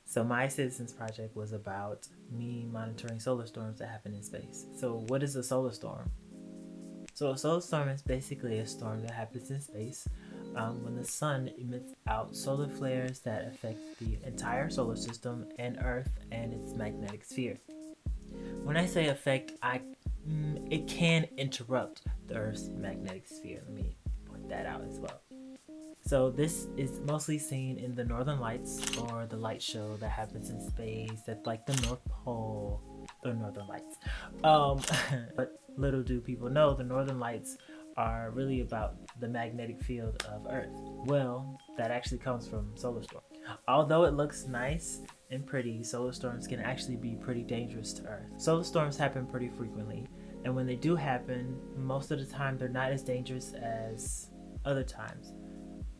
So my citizens project was about me monitoring solar storms that happen in space. So what is a solar storm? So a solar storm is basically a storm that happens in space when the sun emits out solar flares that affect the entire solar system and Earth and its magnetic sphere. When I say affect, it can interrupt the Earth's magnetic sphere. Let me point that out as well. So this is mostly seen in the Northern Lights or the light show that happens in space at like the North Pole or Northern Lights. Um, but little do people know the Northern Lights are really about the magnetic field of Earth. Well, that actually comes from solar storm. Although it looks nice and pretty, solar storms can actually be pretty dangerous to Earth. Solar storms happen pretty frequently, and when they do happen, most of the time they're not as dangerous as other times.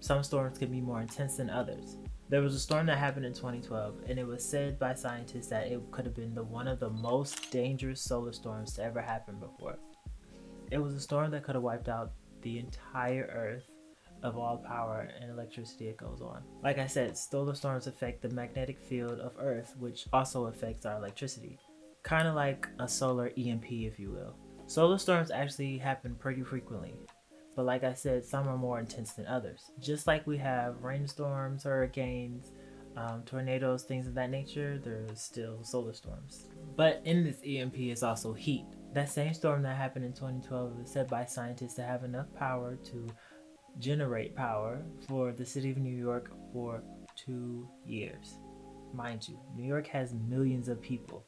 Some storms can be more intense than others. There was a storm that happened in 2012, and it was said by scientists that it could have been one of the most dangerous solar storms to ever happen before. It was a storm that could have wiped out the entire Earth of all power and electricity it goes on. Like I said, solar storms affect the magnetic field of Earth, which also affects our electricity. Kind of like a solar EMP, if you will. Solar storms actually happen pretty frequently. But like I said, some are more intense than others. Just like we have rainstorms, hurricanes, tornadoes, things of that nature, there's still solar storms. But in this EMP is also heat. That same storm that happened in 2012 is said by scientists to have enough power to generate power for the city of New York for 2 years. Mind you, New York has millions of people.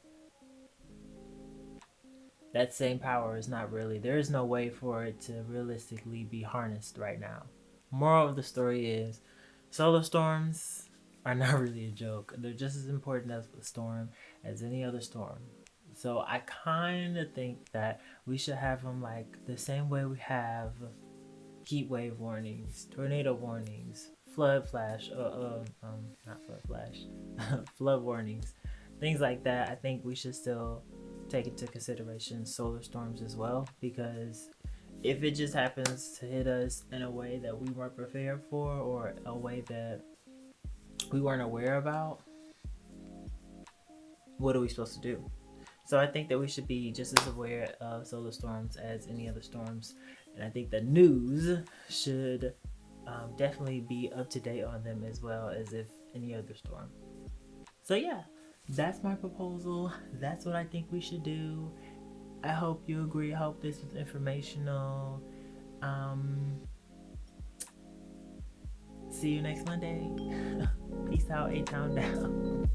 That same power is not really, there is no way for it to realistically be harnessed right now. Moral of the story is solar storms are not really a joke. They're just as important as a storm as any other storm. So I kind of think that we should have them like the same way we have heat wave warnings, tornado warnings, not flood flash, flood warnings, things like that. I think we should still take into consideration solar storms as well, because if it just happens to hit us in a way that we weren't prepared for or a way that we weren't aware about, what are we supposed to do? So I think that we should be just as aware of solar storms as any other storms, and I think the news should definitely be up to date on them as well as if any other storm. So yeah, that's my proposal. That's what I think we should do. I hope you agree. I hope this was informational. Um, See you next Monday. Peace out, A Town down.